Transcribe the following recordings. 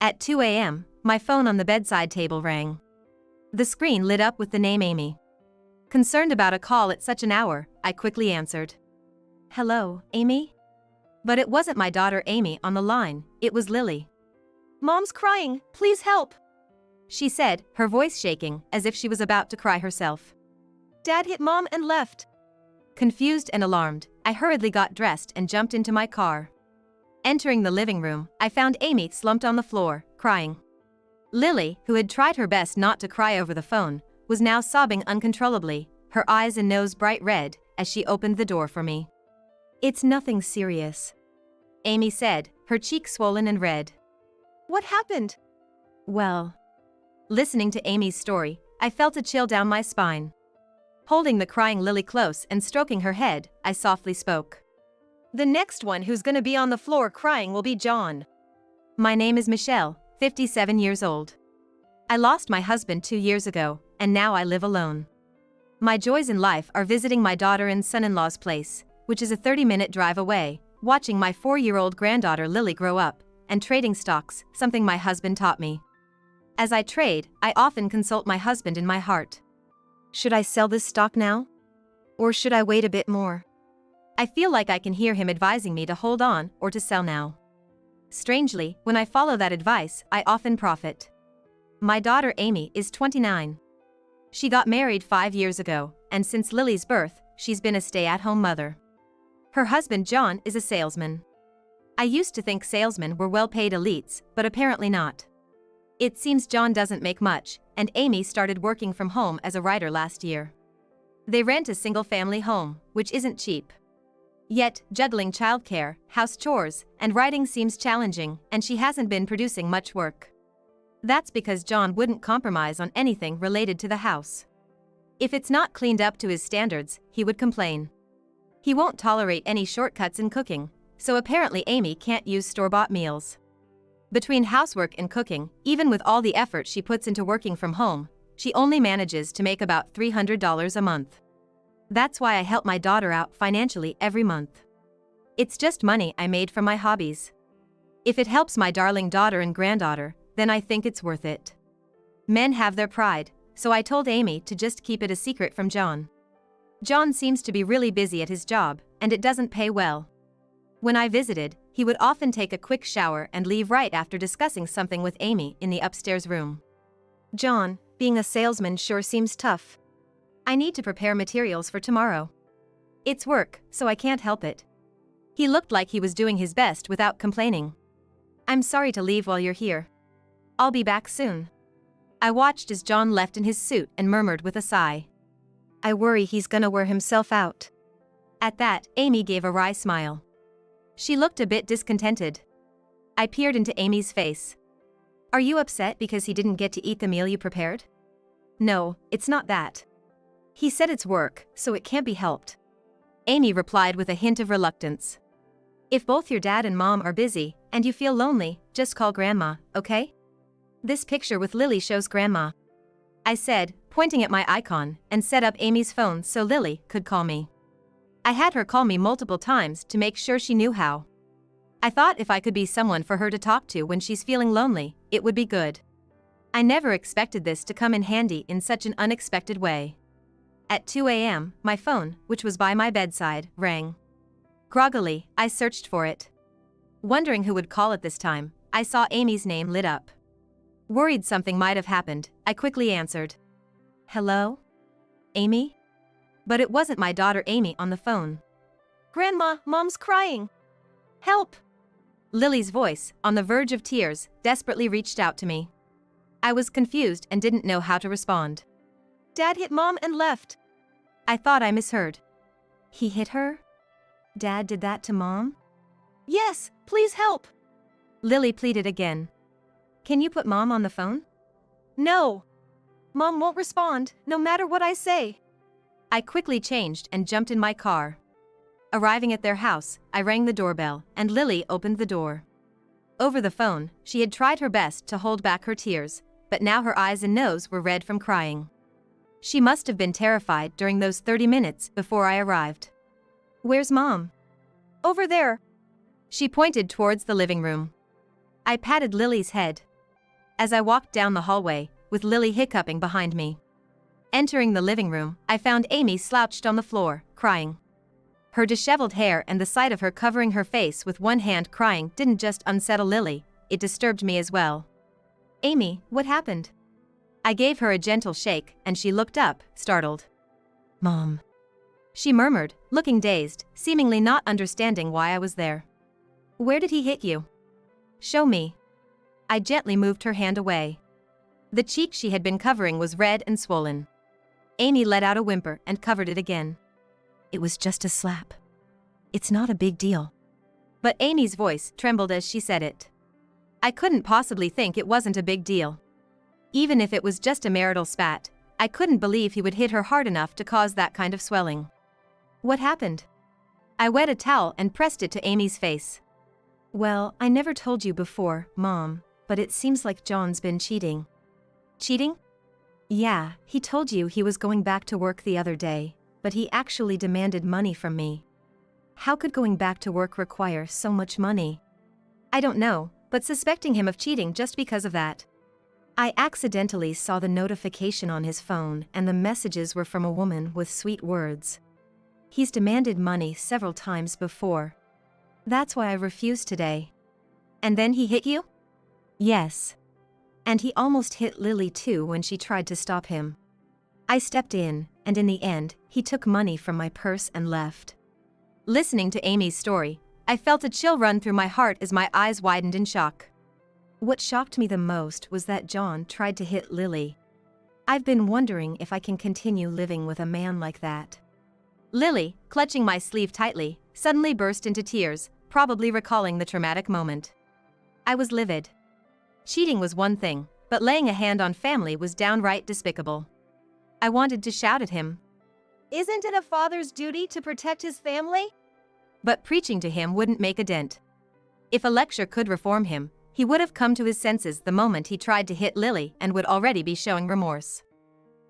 At 2 a.m., my phone on the bedside table rang. The screen lit up with the name Amy. Concerned about a call at such an hour, I quickly answered. "Hello, Amy?" But it wasn't my daughter Amy on the line, it was Lily. "Mom's crying, please help," she said, her voice shaking, as if she was about to cry herself. "Dad hit Mom and left." Confused and alarmed, I hurriedly got dressed and jumped into my car. Entering the living room, I found Amy slumped on the floor, crying. Lily, who had tried her best not to cry over the phone, was now sobbing uncontrollably, her eyes and nose bright red, as she opened the door for me. "It's nothing serious," Amy said, her cheeks swollen and red. "What happened?" "Well..." Listening to Amy's story, I felt a chill down my spine. Holding the crying Lily close and stroking her head, I softly spoke. "The next one who's gonna be on the floor crying will be John. My name is Michelle, 57 years old. I lost my husband 2 years ago, and now I live alone. My joys in life are visiting my daughter and son-in-law's place, which is a 30-minute drive away, watching my 4-year-old granddaughter Lily grow up, and trading stocks, something my husband taught me. As I trade, I often consult my husband in my heart. Should I sell this stock now? Or should I wait a bit more? I feel like I can hear him advising me to hold on or to sell now. Strangely, when I follow that advice, I often profit. My daughter Amy is 29. She got married 5 years ago, and since Lily's birth, she's been a stay-at-home mother. Her husband John is a salesman. I used to think salesmen were well-paid elites, but apparently not. It seems John doesn't make much, and Amy started working from home as a writer last year. They rent a single-family home, which isn't cheap. Yet, juggling childcare, house chores, and writing seems challenging, and she hasn't been producing much work. That's because John wouldn't compromise on anything related to the house. If it's not cleaned up to his standards, he would complain. He won't tolerate any shortcuts in cooking, so apparently Amy can't use store-bought meals. Between housework and cooking, even with all the effort she puts into working from home, she only manages to make about $300 a month. That's why I help my daughter out financially every month. It's just money I made from my hobbies. If it helps my darling daughter and granddaughter, then I think it's worth it. Men have their pride, so I told Amy to just keep it a secret from John. John seems to be really busy at his job, and it doesn't pay well. When I visited, he would often take a quick shower and leave right after discussing something with Amy in the upstairs room. John, being a salesman sure seems tough. I need to prepare materials for tomorrow. It's work, so I can't help it. He looked like he was doing his best without complaining. I'm sorry to leave while you're here. I'll be back soon. I watched as John left in his suit and murmured with a sigh. I worry he's gonna wear himself out. At that, Amy gave a wry smile. She looked a bit discontented. I peered into Amy's face. Are you upset because he didn't get to eat the meal you prepared? No, it's not that. He said it's work, so it can't be helped. Amy replied with a hint of reluctance. If both your dad and mom are busy, and you feel lonely, just call Grandma, okay? This picture with Lily shows Grandma, I said, pointing at my icon, and set up Amy's phone so Lily could call me. I had her call me multiple times to make sure she knew how. I thought if I could be someone for her to talk to when she's feeling lonely, it would be good. I never expected this to come in handy in such an unexpected way. At 2 a.m., my phone, which was by my bedside, rang. Groggily, I searched for it. Wondering who would call at this time, I saw Amy's name lit up. Worried something might have happened, I quickly answered. Hello? Amy? But it wasn't my daughter Amy on the phone. Grandma, Mom's crying. Help! Lily's voice, on the verge of tears, desperately reached out to me. I was confused and didn't know how to respond. Dad hit Mom and left. I thought I misheard. He hit her? Dad did that to Mom? Yes, please help. Lily pleaded again. Can you put Mom on the phone? No. Mom won't respond, no matter what I say. I quickly changed and jumped in my car. Arriving at their house, I rang the doorbell, and Lily opened the door. Over the phone, she had tried her best to hold back her tears, but now her eyes and nose were red from crying. She must have been terrified during those 30 minutes before I arrived. Where's Mom? Over there. She pointed towards the living room. I patted Lily's head. as I walked down the hallway, with Lily hiccuping behind me. Entering the living room, I found Amy slouched on the floor, crying. Her disheveled hair and the sight of her covering her face with one hand crying didn't just unsettle Lily, it disturbed me as well. "Amy, what happened?" I gave her a gentle shake, and she looked up, startled. "Mom," she murmured, looking dazed, seemingly not understanding why I was there. "Where did he hit you?" "Show me." I gently moved her hand away. The cheek she had been covering was red and swollen. Amy let out a whimper and covered it again. "It was just a slap. It's not a big deal." But Amy's voice trembled as she said it. I couldn't possibly think it wasn't a big deal. Even if it was just a marital spat, I couldn't believe he would hit her hard enough to cause that kind of swelling. "What happened?" I wet a towel and pressed it to Amy's face. "Well, I never told you before, Mom, but it seems like John's been cheating." "Cheating?" "Yeah, he told you he was going back to work the other day, but he actually demanded money from me." "How could going back to work require so much money?" "I don't know, but suspecting him of cheating just because of that." I accidentally saw the notification on his phone, and the messages were from a woman with sweet words. "He's demanded money several times before. That's why I refused today." "And then he hit you?" "Yes. And he almost hit Lily too when she tried to stop him. I stepped in, and in the end, he took money from my purse and left." Listening to Amy's story, I felt a chill run through my heart as my eyes widened in shock. What shocked me the most was that John tried to hit Lily. I've been wondering if I can continue living with a man like that. Lily, clutching my sleeve tightly, suddenly burst into tears, probably recalling the traumatic moment. I was livid. Cheating was one thing, but laying a hand on family was downright despicable. I wanted to shout at him. "Isn't it a father's duty to protect his family?" But preaching to him wouldn't make a dent. If a lecture could reform him, he would have come to his senses the moment he tried to hit Lily and would already be showing remorse.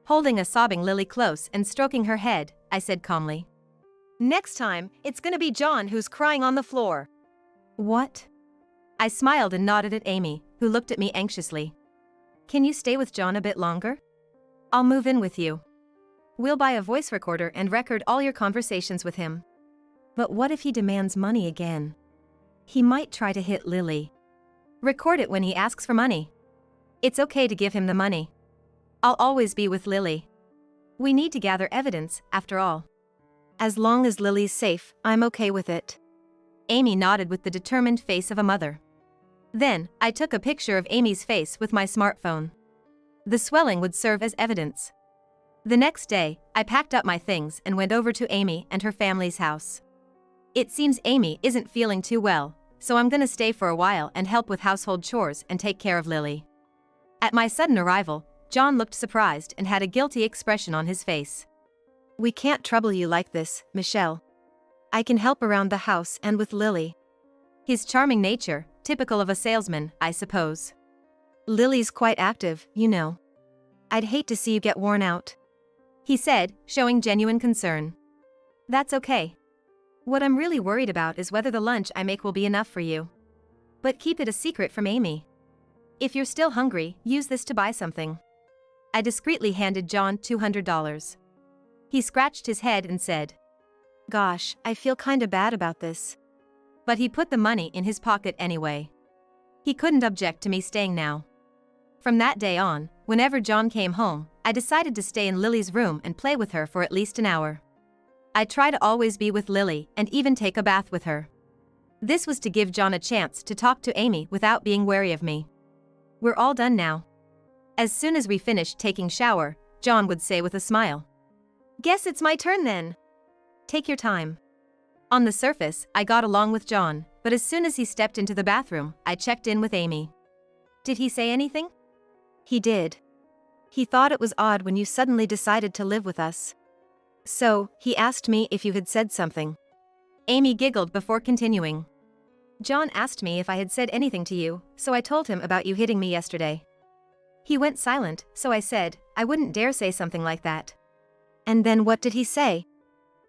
Holding a sobbing Lily close and stroking her head, I said calmly, "Next time, it's gonna be John who's crying on the floor." "What?" I smiled and nodded at Amy, who looked at me anxiously. "Can you stay with John a bit longer? I'll move in with you. We'll buy a voice recorder and record all your conversations with him." "But what if he demands money again? He might try to hit Lily." "Record it when he asks for money. It's okay to give him the money. I'll always be with Lily. We need to gather evidence, after all." "As long as Lily's safe, I'm okay with it." Amy nodded with the determined face of a mother. Then, I took a picture of Amy's face with my smartphone. The swelling would serve as evidence. The next day, I packed up my things and went over to Amy and her family's house. It seems Amy isn't feeling too well, so I'm gonna stay for a while and help with household chores and take care of Lily. At my sudden arrival, John looked surprised and had a guilty expression on his face. "We can't trouble you like this, Michelle. I can help around the house and with Lily." His charming nature, typical of a salesman, I suppose. "Lily's quite active, you know. I'd hate to see you get worn out," he said, showing genuine concern. "That's okay. What I'm really worried about is whether the lunch I make will be enough for you. But keep it a secret from Amy. If you're still hungry, use this to buy something." I discreetly handed John $200. He scratched his head and said, "Gosh, I feel kinda bad about this." But he put the money in his pocket anyway. He couldn't object to me staying now. From that day on, whenever John came home, I decided to stay in Lily's room and play with her for at least an hour. I try to always be with Lily and even take a bath with her. This was to give John a chance to talk to Amy without being wary of me. "We're all done now." As soon as we finished taking shower, John would say with a smile, "Guess it's my turn then." "Take your time." On the surface, I got along with John, but as soon as he stepped into the bathroom, I checked in with Amy. "Did he say anything?" "He did. He thought it was odd when you suddenly decided to live with us. So, he asked me if you had said something." Amy giggled before continuing. "John asked me if I had said anything to you, so I told him about you hitting me yesterday. He went silent, so I said, I wouldn't dare say something like that." "And then what did he say?"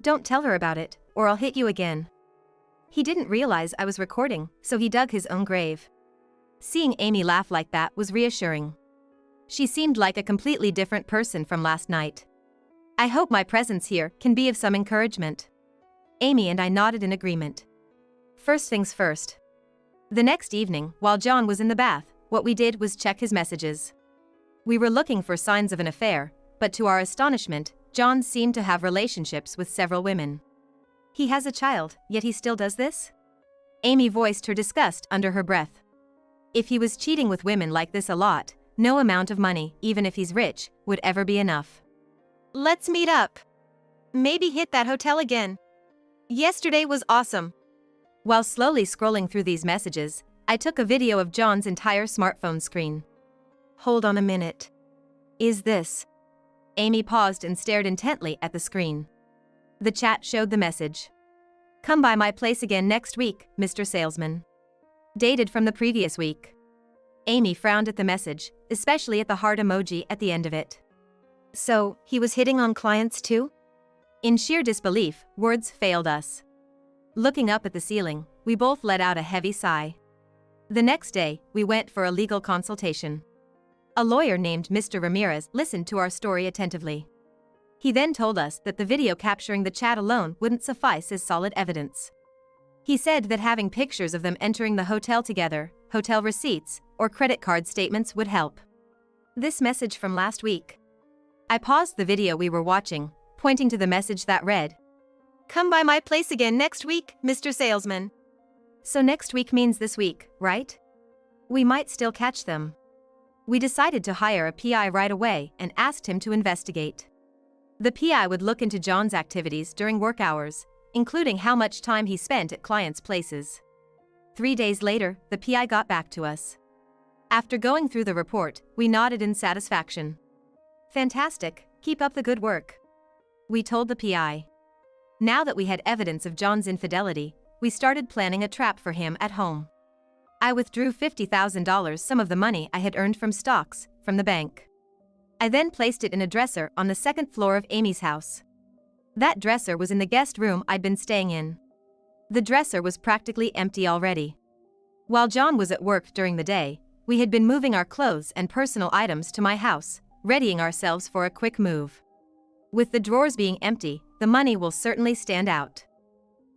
"Don't tell her about it, or I'll hit you again." He didn't realize I was recording, so he dug his own grave. Seeing Amy laugh like that was reassuring. She seemed like a completely different person from last night. I hope my presence here can be of some encouragement. Amy and I nodded in agreement. First things first. The next evening, while John was in the bath, what we did was check his messages. We were looking for signs of an affair, but to our astonishment, John seemed to have relationships with several women. He has a child, yet he still does this? Amy voiced her disgust under her breath. If he was cheating with women like this a lot, no amount of money, even if he's rich, would ever be enough. Let's meet up. Maybe hit that hotel again. Yesterday was awesome. While slowly scrolling through these messages, I took a video of John's entire smartphone screen. Hold on a minute. Is this? Amy paused and stared intently at the screen. The chat showed the message. Come by my place again next week, Mr. Salesman. Dated from the previous week. Amy frowned at the message, especially at the heart emoji at the end of it. So, he was hitting on clients too? In sheer disbelief, words failed us. Looking up at the ceiling, we both let out a heavy sigh. The next day, we went for a legal consultation. A lawyer named Mr. Ramirez listened to our story attentively. He then told us that the video capturing the chat alone wouldn't suffice as solid evidence. He said that having pictures of them entering the hotel together, hotel receipts, or credit card statements would help. This message from last week. I paused the video we were watching, pointing to the message that read, "Come by my place again next week, Mr. Salesman." So next week means this week, right? We might still catch them. We decided to hire a PI right away and asked him to investigate. The PI would look into John's activities during work hours, including how much time he spent at clients' places. 3 days later, the PI got back to us. After going through the report, we nodded in satisfaction. Fantastic, keep up the good work. We told the PI. Now that we had evidence of John's infidelity, we started planning a trap for him at home. I withdrew $50,000, some of the money I had earned from stocks, from the bank. I then placed it in a dresser on the second floor of Amy's house. That dresser was in the guest room I'd been staying in. The dresser was practically empty already. While John was at work during the day, we had been moving our clothes and personal items to my house, readying ourselves for a quick move. With the drawers being empty, the money will certainly stand out.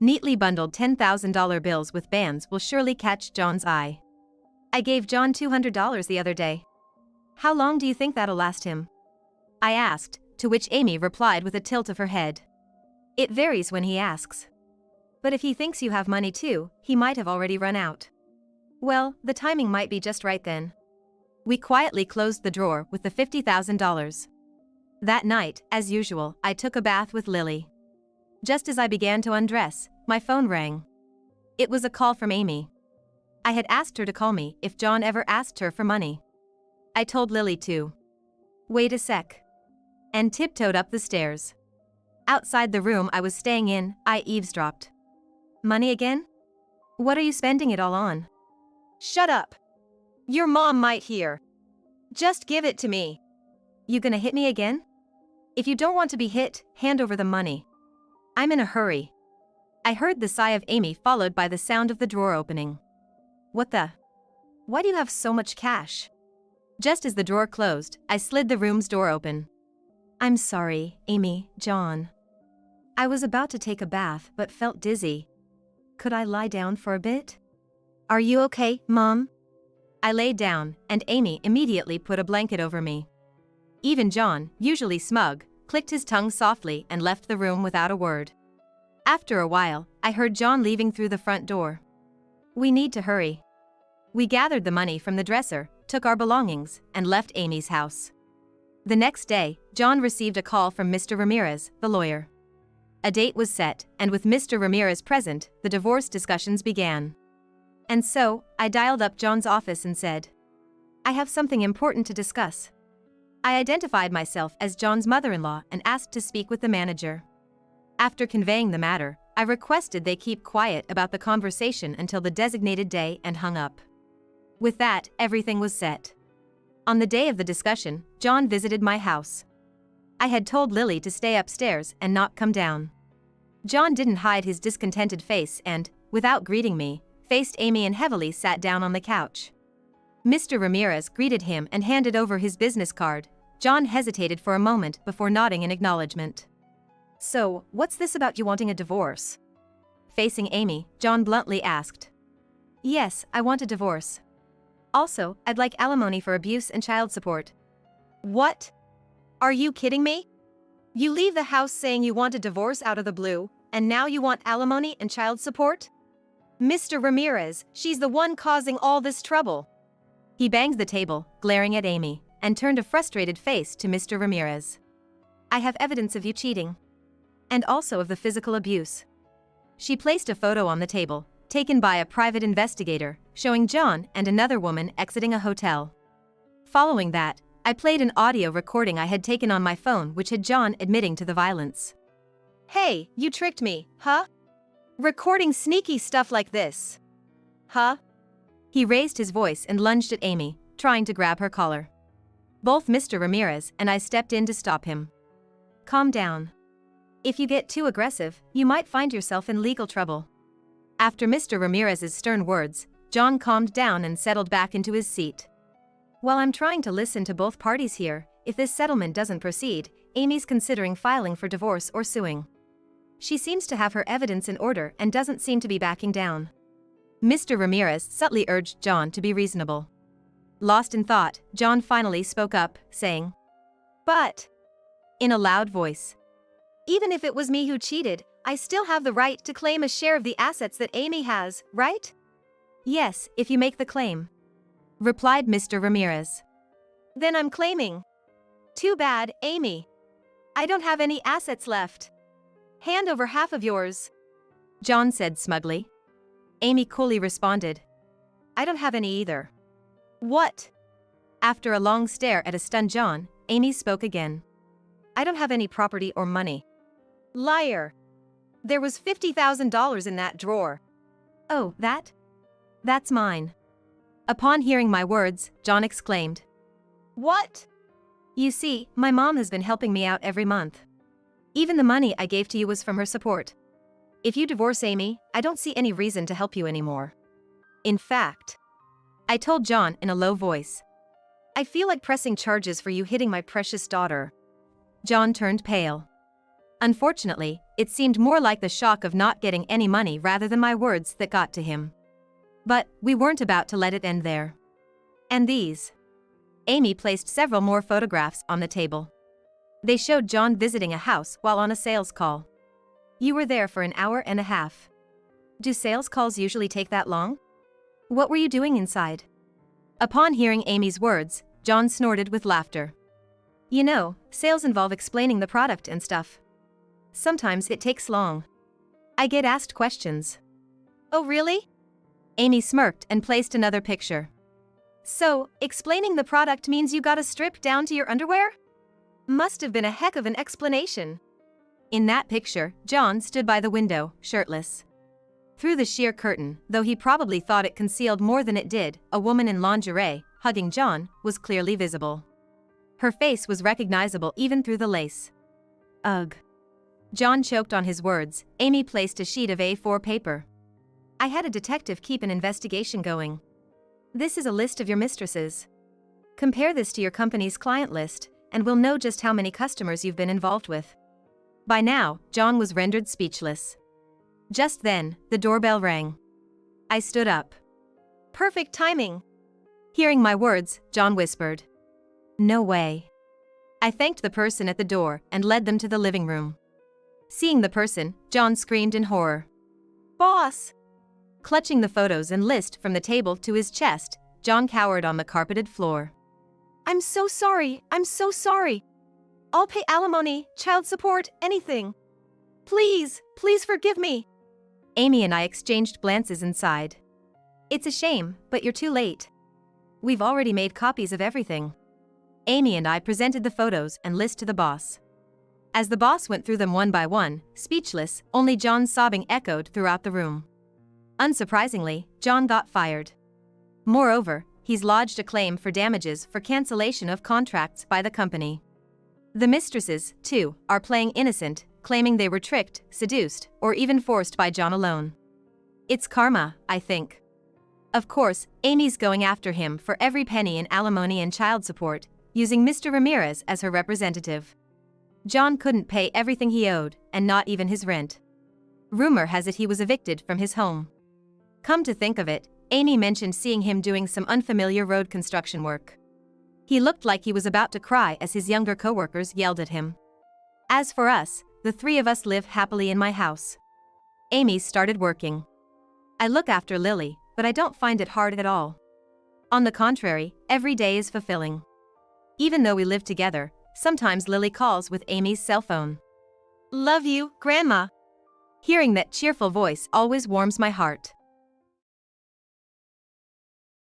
Neatly bundled $10,000 bills with bands will surely catch John's eye. I gave John $200 the other day. How long do you think that'll last him? I asked, to which Amy replied with a tilt of her head. It varies when he asks. But if he thinks you have money too, he might have already run out. Well, the timing might be just right then. We quietly closed the drawer with the $50,000. That night, as usual, I took a bath with Lily. Just as I began to undress, my phone rang. It was a call from Amy. I had asked her to call me if John ever asked her for money. I told Lily to wait a sec, and tiptoed up the stairs. Outside the room I was staying in, I eavesdropped. Money again? What are you spending it all on? Shut up. Your mom might hear. Just give it to me. You gonna hit me again? If you don't want to be hit, hand over the money. I'm in a hurry. I heard the sigh of Amy followed by the sound of the drawer opening. What the? Why do you have so much cash? Just as the drawer closed, I slid the room's door open. I'm sorry, Amy, John. I was about to take a bath but felt dizzy. Could I lie down for a bit? Are you okay, Mom? I laid down, and Amy immediately put a blanket over me. Even John, usually smug, clicked his tongue softly and left the room without a word. After a while, I heard John leaving through the front door. We need to hurry. We gathered the money from the dresser, took our belongings, and left Amy's house. The next day, John received a call from Mr. Ramirez, the lawyer. A date was set, and with Mr. Ramirez present, the divorce discussions began. And so, I dialed up John's office and said, I have something important to discuss. I identified myself as John's mother-in-law and asked to speak with the manager. After conveying the matter, I requested they keep quiet about the conversation until the designated day and hung up. With that, everything was set. On the day of the discussion, John visited my house. I had told Lily to stay upstairs and not come down. John didn't hide his discontented face and, without greeting me, faced Amy and heavily sat down on the couch. Mr. Ramirez greeted him and handed over his business card. John hesitated for a moment before nodding in acknowledgement. So, what's this about you wanting a divorce? Facing Amy, John bluntly asked. Yes, I want a divorce. Also, I'd like alimony for abuse and child support. What? Are you kidding me? You leave the house saying you want a divorce out of the blue, and now you want alimony and child support? Mr. Ramirez, she's the one causing all this trouble. He banged the table, glaring at Amy, and turned a frustrated face to Mr. Ramirez. I have evidence of you cheating. And also of the physical abuse. She placed a photo on the table, taken by a private investigator, showing John and another woman exiting a hotel. Following that, I played an audio recording I had taken on my phone which had John admitting to the violence. Hey, you tricked me, huh? Recording sneaky stuff like this. Huh? He raised his voice and lunged at Amy, trying to grab her collar. Both Mr. Ramirez and I stepped in to stop him. Calm down. If you get too aggressive, you might find yourself in legal trouble. After Mr. Ramirez's stern words, John calmed down and settled back into his seat. While I'm trying to listen to both parties here, if this settlement doesn't proceed, Amy's considering filing for divorce or suing. She seems to have her evidence in order and doesn't seem to be backing down. Mr. Ramirez subtly urged John to be reasonable. Lost in thought, John finally spoke up, saying, But, in a loud voice, even if it was me who cheated, I still have the right to claim a share of the assets that Amy has, right? Yes, if you make the claim, replied Mr. Ramirez. Then I'm claiming. Too bad, Amy. I don't have any assets left. Hand over half of yours, John said smugly. Amy coolly responded, I don't have any either. What? After a long stare at a stunned John, Amy spoke again. I don't have any property or money. Liar. There was $50,000 in that drawer. Oh, that? That's mine. Upon hearing my words, John exclaimed. What? You see, my mom has been helping me out every month. Even the money I gave to you was from her support. If you divorce Amy, I don't see any reason to help you anymore. In fact, I told John in a low voice, I feel like pressing charges for you hitting my precious daughter. John turned pale. Unfortunately, it seemed more like the shock of not getting any money rather than my words that got to him. But we weren't about to let it end there. And these. Amy placed several more photographs on the table. They showed John visiting a house while on a sales call. You were there for an hour and a half. Do sales calls usually take that long? What were you doing inside? Upon hearing Amy's words, John snorted with laughter. You know, sales involve explaining the product and stuff. Sometimes it takes long. I get asked questions. Oh really? Amy smirked and placed another picture. So, explaining the product means you gotta strip down to your underwear? Must have been a heck of an explanation. In that picture, John stood by the window, shirtless. Through the sheer curtain, though he probably thought it concealed more than it did, a woman in lingerie, hugging John, was clearly visible. Her face was recognizable even through the lace. Ugh. John choked on his words. Amy placed a sheet of A4 paper. I had a detective keep an investigation going. This is a list of your mistresses. Compare this to your company's client list, and we'll know just how many customers you've been involved with. By now, John was rendered speechless. Just then, the doorbell rang. I stood up. Perfect timing. Hearing my words, John whispered. No way. I thanked the person at the door and led them to the living room. Seeing the person, John screamed in horror. Boss! Clutching the photos and list from the table to his chest, John cowered on the carpeted floor. I'm so sorry, I'm so sorry. I'll pay alimony, child support, anything. Please, please forgive me. Amy and I exchanged glances inside. It's a shame, but you're too late. We've already made copies of everything. Amy and I presented the photos and list to the boss. As the boss went through them one by one, speechless, only John's sobbing echoed throughout the room. Unsurprisingly, John got fired. Moreover, he's lodged a claim for damages for cancellation of contracts by the company. The mistresses, too, are playing innocent, claiming they were tricked, seduced, or even forced by John alone. It's karma, I think. Of course, Amy's going after him for every penny in alimony and child support, using Mr. Ramirez as her representative. John couldn't pay everything he owed, and not even his rent. Rumor has it he was evicted from his home. Come to think of it, Amy mentioned seeing him doing some unfamiliar road construction work. He looked like he was about to cry as his younger coworkers yelled at him. As for us, the three of us live happily in my house. Amy started working. I look after Lily, but I don't find it hard at all. On the contrary, every day is fulfilling. Even though we live together, sometimes Lily calls with Amy's cell phone. Love you, Grandma. Hearing that cheerful voice always warms my heart.